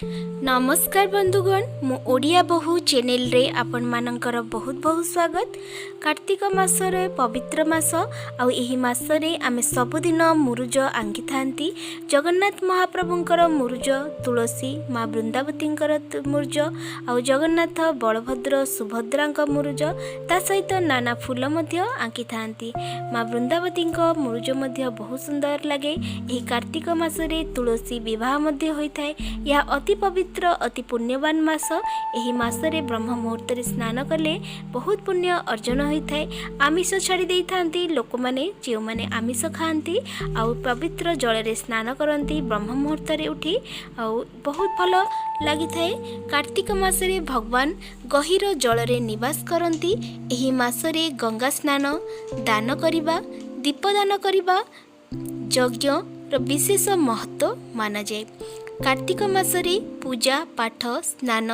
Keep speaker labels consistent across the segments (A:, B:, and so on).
A: नमस्कार बंधुगण मु ओडिया बहु चैनल रे आपण मानकर बहुत बहुत स्वागत। कार्तिक मासर पवित्र मास आउ एही मासरे आमे सबुदिन मुरुज आंगी थांती। जगन्नाथ महाप्रभुंकर मुरुज, तुलसी माँ वृंदावतींकर मुरुज आउ जगन्नाथ बलभद्र सुभद्रांक मुरुज ता सहित नाना फूल मध्य आंकी थांती। माँ वृंदावतींक मुरुज मध्य बहुत सुंदर लगे। एही कार्तिक मासरे तुलसी विवाह मध्य होइथाय। यह अति पवित्र अति पुण्यवान मास। एही मासरे ब्रह्म मुहूर्त स्नान कले बहुत पुण्य अर्जन होता है। आमिष छाड़ी दे थांती लोक माने जो माने आमिष खाती आउ पवित्र जल रे स्नान करती ब्रह्म मुहूर्त उठी आउ बहुत भल लगी थाए। कार्तिक मासरे भगवान गहिर जल रे निवास करती। एही मासरे गंगा स्नान दान करिबा, दीपदान करिबा यज्ञ र विशेष महत्व माना जाए। कार्तिक मासरे पूजा पाठ स्नान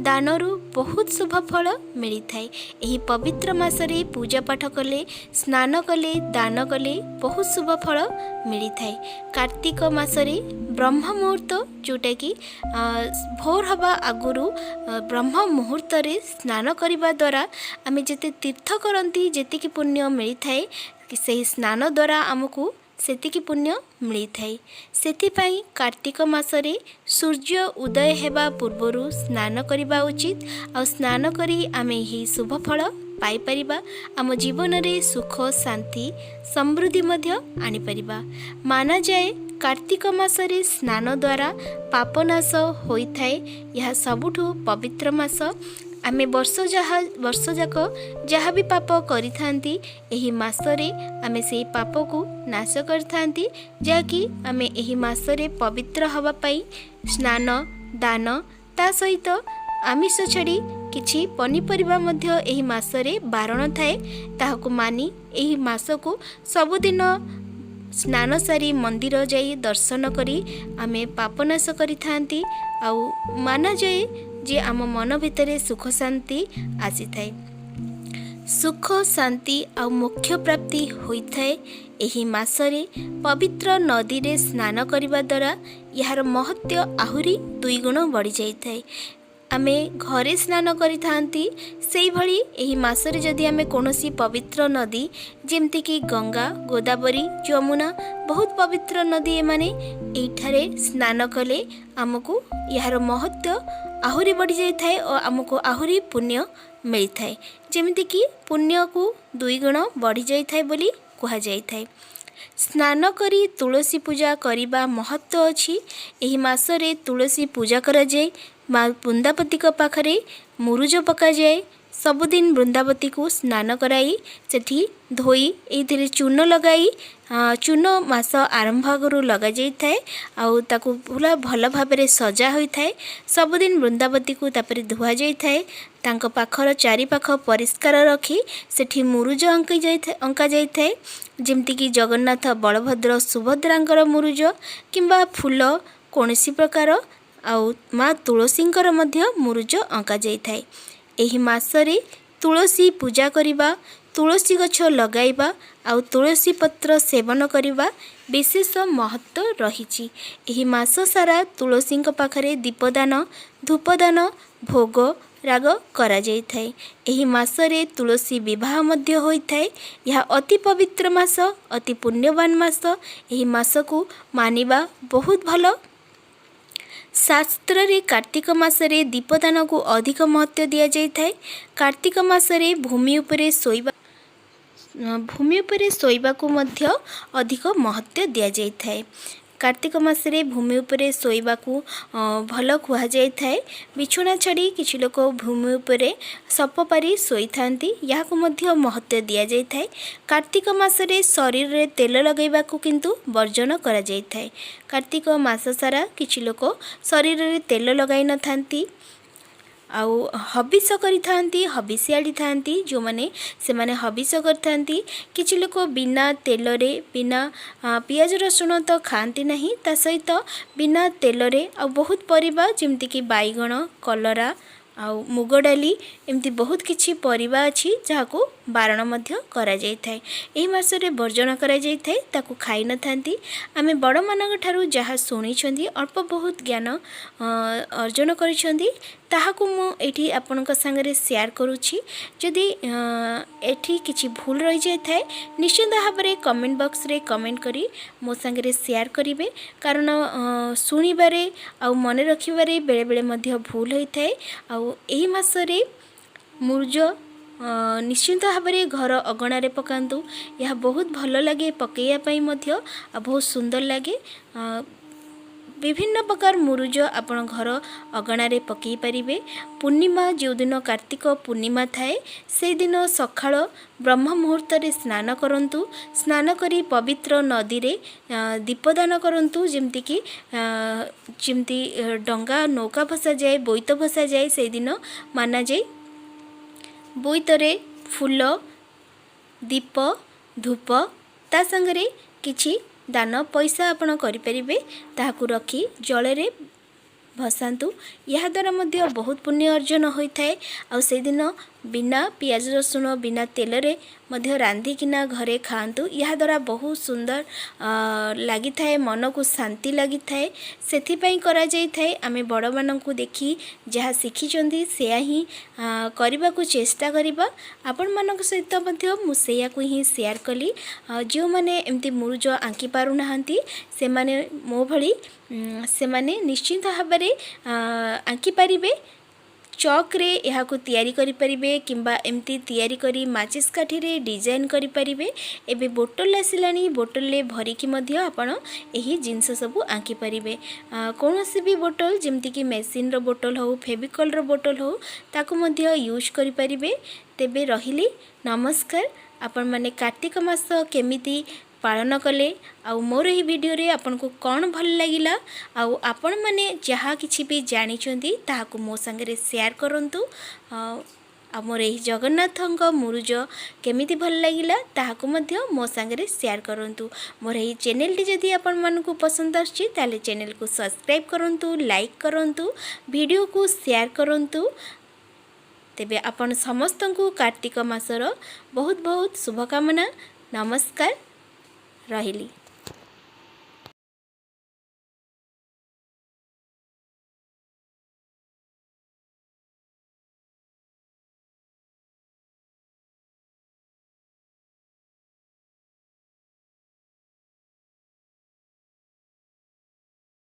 A: दानरु बहुत शुभ फल मिलता है। यही पवित्र मासरे पूजा पाठ कले स्नान कले दान कले बहुत शुभ फल मिलता है। कार्तिक मासरे ब्रह्म मुहूर्त जोटा कि भोर हवा आगुरु ब्रह्म मुहूर्त रे स्नान करने द्वारा आमे जेते तीर्थ करती जेतिकी पुण्य मिलता है से स्नान द्वारा आमको सेतिकी पुण्य मिलता है। सेथिपाई कार्तिक मासरे सूर्य उदय हेबा पूर्वरु स्नान करिबा उचित। आ स्नान करी आमे ही शुभ फल पाई परिबा। आम जीवन रे सुख शांति समृद्धि मध्य आनी परिबा। माना जाए कार्तिक मासरे स्नान द्वारा पापनाश होइथाय। यह सबुठु पवित्र मास। आमे वर्ष जाक जहाँ भी पाप करि थांती एही मासरे आमे से पाप को नाश कर थांती। जाकि आमे एही मासरे पवित्र हवा पाई स्नान दान ता सहित आमिष छाड़ी किछि पनीपरिबा मध्य एही मासरे बारण थाए। ताहाकु मानी एही मास को सबुदिन स्नान सारी मंदिर जाई दर्शन करी आमे पापनाश करि थांती। आउ माना जाए जे आम मन भितर सुख शांति आसी थाए। सुख शांति आ मोक्ष प्राप्ति होइथाए। एही मासरे पवित्र नदी रे स्नान करिबा द्वारा यार महत्व आहुरी 2 गुण बढ़ी जाइथाए। आमे घरे स्नान करि थांती सेही भली एही मासरे जदि आमे कोनोसी पवित्र नदी जेमति कि गंगा गोदावरी जमुना बहुत पवित्र नदी एमाने एठारे स्नान कले आमको यार महत्व आहुरी बढ़ी जाए और आमको आहुरी पुण्य मिलता है। जेमिति कि पुण्य को 2 गुण बढ़ी जाए बोली कहा जाए। स्नान करी तुलसी पूजा करिबा महत्व अछि। एही मासरे तुलसी पूजा करा जाए। माँ वृंदावती पाखरे मुरुज पका जाए। सबुदिन वृंदावती को स्नान कराई सेठी धोई एथिरे चून लगाई चून मास आरंभ आगु लगा जाए। आउ ताकू पूरा भल भाव सजा होता है। सबुदिन वृंदावती को तापर धुआ जाए। तांको पाखर चारि पाख परिष्कार रखी सेठी मुरुज अंका जाए। जेमती कि जगन्नाथ बलभद्र सुभद्रांकर मुरुज किंबा फूल कौनसी प्रकार आउ माँ तुलसींकर मध्य मुरुज अंका जाए। एही मासरे तुलसी पूजा करिबा तुलसी गछ लगाइबा आउ तुलसी पत्र सेवन करिबा विशेष महत्व रहिछि। एही मास सारा तुलसी पाखरे दीपदान धूपदान भोग राग करा जाइथाय। एही मासरे तुलसी विवाह मध्य होइथाय। यह अति पवित्र मास अति पुण्यवान मास। एही मास को मानिबा बहुत भल। शास्त्र रे कार्तिक मासरे दीपदान को अधिक महत्व दिया जाइथाय। कार्तिक मासरे भूमि उपरे शोइबा को मध्य अधिक महत्व दिया जाइथाय। कार्तिक मासरे भूमि उपरे शोइबा को भल कुहा जाइथाय। बिछुना छाड़ी किछि लोक भूमि उपरे सप पारी शोई थांती या को मध्य महत्व दिया जाइथाय। कार्तिक मासरे शरीर रे तेल लगाइबा को किंतु वर्जन करा जाइथाय। कार्तिक मास सारा किछि लोक शरीर रे तेल लगाई न थांती आउ हबिष करि थांती हबिषियाड़ी थांती जो माने से माने हबिष कर थांती। किछि लोक बिना तेल रे बिना पियाज रसुण तो खाती नहीं ता सहित बिना तेल रे आ बहुत परिबा जेमति कि बैगण कलरा आउ मुग डाली एमती बहुत किछि परिबा अछि जाहाको बारण मध्य करा जाय थाए। एही मासरे वर्जन करा जाय थाए ताकू खाइ न थांती। आमे बड़ मानक ठारू जहा सुनि छथि अल्प बहुत ज्ञान अर्जन करिसथि ताहाकू मु एठी आपनक संगरे शेयर करूछि। जदि एठी किछि भूल रहि जाय थाए निश्चित भाबरे कमेंट बॉक्स रे कमेंट करी मो संगरे शेयर करिवे कारण सुनिबारे आ मने रखिबारे बेले बेले मध्य भूल होई थाए। आ एही मासरे मुर्ज निश्चिंत भाବରେ घर अगणारे पकातु। यह बहुत भल लगे पकैया पई मध्य आ बहुत सुंदर लगे। विभिन्न प्रकार मुरुज आपण घर अगणारे पकई पारिबे। पूर्णिमा जो दिन कार्तिक पूर्णिमा थाए से दिन सखाळ ब्रह्म मुहूर्त रे स्नान करंतु। स्नान करी पवित्र नदी रे दीपदान करंतु। जेमती कि जेमती डंगा नौका भसा जाए बोईत भसा जाए से दिन माना जाए। बोईतरे फूल दीप धूप ता संगरे किछि दान पैसा आपण करि परिबे ताहाकु रखी जलरे भसांतु। यह द्वारा मध्य बहुत पुण्य अर्जन होइथाए। आ से दिन बिना पियाज रसुण बिना तेल रे मध्य रांधी किना घरे खांतु। यह द्वारा बहुत सुंदर लागि थाए मन को शांति लागि थाए सेथि पई करा जाई थाए। आमे बड़ माननकु देखि जहा सिखि चंदी सेया ही करबा को चेष्टा करिबा। आपण मानक सहित मध्य मु सेया को ही शेयर कली। जो माने एमती मुरुज आंकी पारु नाहंती से माने मो भली से माने निश्चित भाबरे आंकी पारिबे। चौक रे यहाँ को तैयारी करि परिबे किंबा एमती तैयारी करी माचिस काठी रे डिजाइन करि परिबे। एबे बोतल आसिलानी बोतल ले भरी कि मध्य आपण एही जिंस सब आंकी परिबे। कोनोसी भी बोतल जेमती कि मेसिन रो बोतल हो फेविकॉल रो बोतल हो ताको मध्य यूज करि परिबे। तेबे रहिली नमस्कार। आपण माने कार्तिक मास केमिति पालन कले आउ मोर ही वीडियो रे आपन को कौन भल लागिला आउ आपण माने जहा किछि भी जानि चंदी ताहाकू मो संगे शेयर करंतु। आ मोर ही जगन्नाथंक मुरुज केमिति भल लागिला ताहाकू मध्य मो संगे शेयर करंतु। मोर ही चैनल टी जदि आपण मन को पसंद आछि ताले चैनल को सब्सक्राइब करंतु लाइक करंतु वीडियो को शेयर करंतु। तेबे आपण समस्त को कार्तिक मासर बहुत बहुत शुभकामना। नमस्कार रहिली।